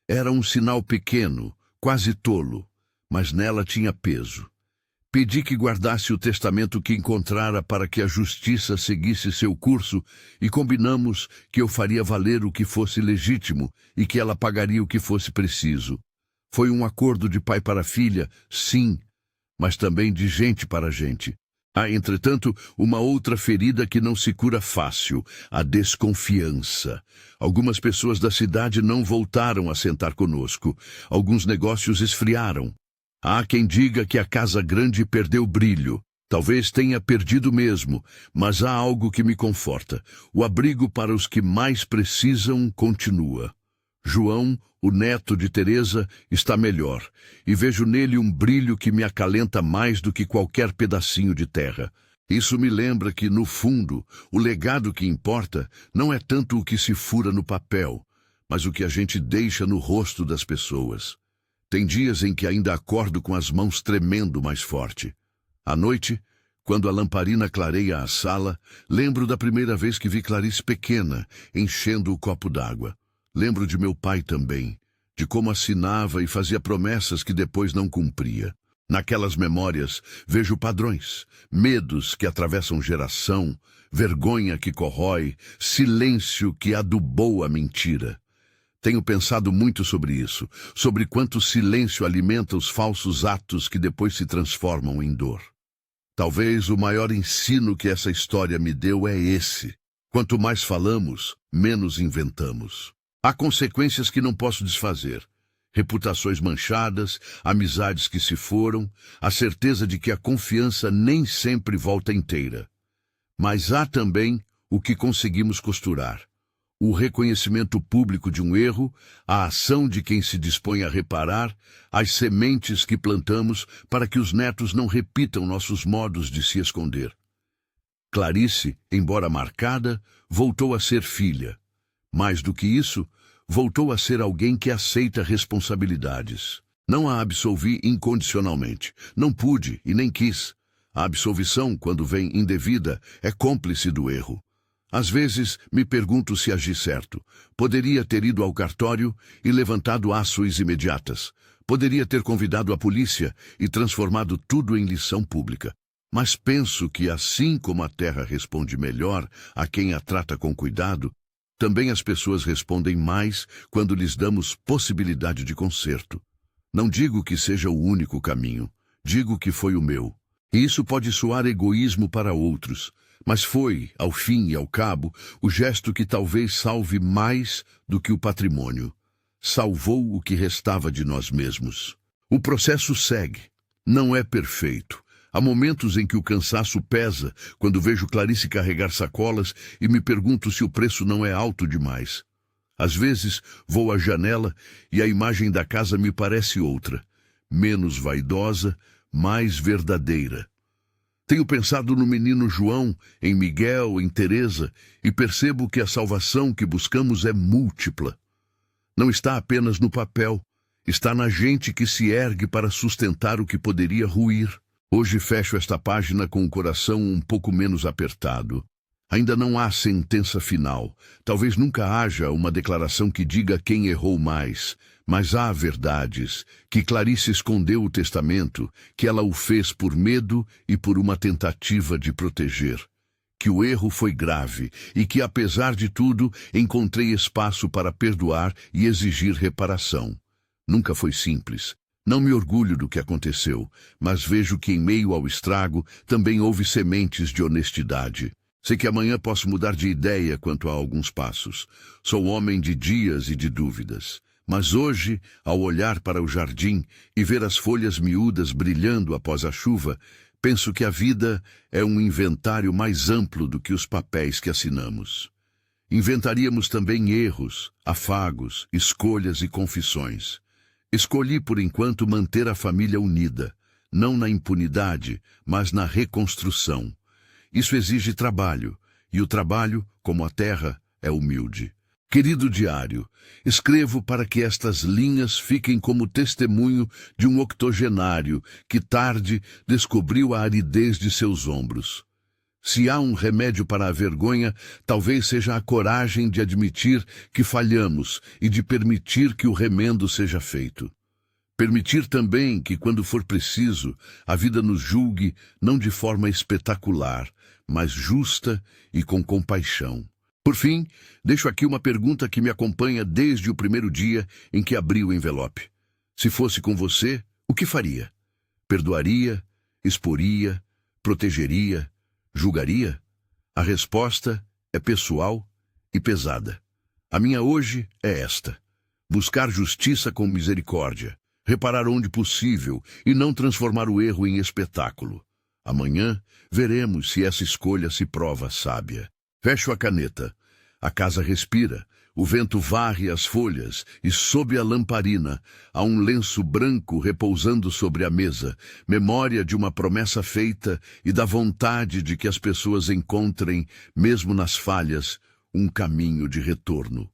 Era um sinal pequeno, quase tolo, mas nela tinha peso. Pedi que guardasse o testamento que encontrara para que a justiça seguisse seu curso e combinamos que eu faria valer o que fosse legítimo e que ela pagaria o que fosse preciso. Foi um acordo de pai para filha, sim, mas também de gente para gente. Há, entretanto, uma outra ferida que não se cura fácil, a desconfiança. Algumas pessoas da cidade não voltaram a sentar conosco. Alguns negócios esfriaram. Há quem diga que a casa grande perdeu brilho. Talvez tenha perdido mesmo, mas há algo que me conforta. O abrigo para os que mais precisam continua. João, o neto de Teresa, está melhor, e vejo nele um brilho que me acalenta mais do que qualquer pedacinho de terra. Isso me lembra que, no fundo, o legado que importa não é tanto o que se fura no papel, mas o que a gente deixa no rosto das pessoas. Tem dias em que ainda acordo com as mãos tremendo mais forte. À noite, quando a lamparina clareia a sala, lembro da primeira vez que vi Clarice pequena, enchendo o copo d'água. Lembro de meu pai também, de como assinava e fazia promessas que depois não cumpria. Naquelas memórias, vejo padrões, medos que atravessam geração, vergonha que corrói, silêncio que adubou a mentira. Tenho pensado muito sobre isso, sobre quanto silêncio alimenta os falsos atos que depois se transformam em dor. Talvez o maior ensino que essa história me deu é esse. Quanto mais falamos, menos inventamos. Há consequências que não posso desfazer. Reputações manchadas, amizades que se foram, a certeza de que a confiança nem sempre volta inteira. Mas há também o que conseguimos costurar. O reconhecimento público de um erro, a ação de quem se dispõe a reparar, as sementes que plantamos para que os netos não repitam nossos modos de se esconder. Clarice, embora marcada, voltou a ser filha. Mais do que isso, voltou a ser alguém que aceita responsabilidades. Não a absolvi incondicionalmente. Não pude e nem quis. A absolvição, quando vem indevida, é cúmplice do erro. Às vezes, me pergunto se agi certo. Poderia ter ido ao cartório e levantado ações imediatas. Poderia ter convidado a polícia e transformado tudo em lição pública. Mas penso que, assim como a terra responde melhor a quem a trata com cuidado, também as pessoas respondem mais quando lhes damos possibilidade de conserto. Não digo que seja o único caminho. Digo que foi o meu. E isso pode soar egoísmo para outros, mas foi, ao fim e ao cabo, o gesto que talvez salve mais do que o patrimônio. Salvou o que restava de nós mesmos. O processo segue. Não é perfeito. Há momentos em que o cansaço pesa, quando vejo Clarice carregar sacolas e me pergunto se o preço não é alto demais. Às vezes, vou à janela e a imagem da casa me parece outra, menos vaidosa, mais verdadeira. Tenho pensado no menino João, em Miguel, em Teresa, e percebo que a salvação que buscamos é múltipla. Não está apenas no papel, está na gente que se ergue para sustentar o que poderia ruir. Hoje fecho esta página com o coração um pouco menos apertado. Ainda não há sentença final. Talvez nunca haja uma declaração que diga quem errou mais. Mas há verdades, que Clarice escondeu o testamento, que ela o fez por medo e por uma tentativa de proteger. Que o erro foi grave e que, apesar de tudo, encontrei espaço para perdoar e exigir reparação. Nunca foi simples. Não me orgulho do que aconteceu, mas vejo que em meio ao estrago também houve sementes de honestidade. Sei que amanhã posso mudar de ideia quanto a alguns passos. Sou homem de dias e de dúvidas. Mas hoje, ao olhar para o jardim e ver as folhas miúdas brilhando após a chuva, penso que a vida é um inventário mais amplo do que os papéis que assinamos. Inventaríamos também erros, afagos, escolhas e confissões. Escolhi, por enquanto, manter a família unida, não na impunidade, mas na reconstrução. Isso exige trabalho, e o trabalho, como a terra, é humilde. Querido diário, escrevo para que estas linhas fiquem como testemunho de um octogenário que tarde descobriu a aridez de seus ombros. Se há um remédio para a vergonha, talvez seja a coragem de admitir que falhamos e de permitir que o remendo seja feito. Permitir também que, quando for preciso, a vida nos julgue não de forma espetacular, mas justa e com compaixão. Por fim, deixo aqui uma pergunta que me acompanha desde o primeiro dia em que abri o envelope. Se fosse com você, o que faria? Perdoaria? Exporia? Protegeria? Julgaria? A resposta é pessoal e pesada. A minha hoje é esta: buscar justiça com misericórdia, reparar onde possível e não transformar o erro em espetáculo. Amanhã veremos se essa escolha se prova sábia. Fecho a caneta. A casa respira, o vento varre as folhas e, sob a lamparina, há um lenço branco repousando sobre a mesa, memória de uma promessa feita e da vontade de que as pessoas encontrem, mesmo nas falhas, um caminho de retorno.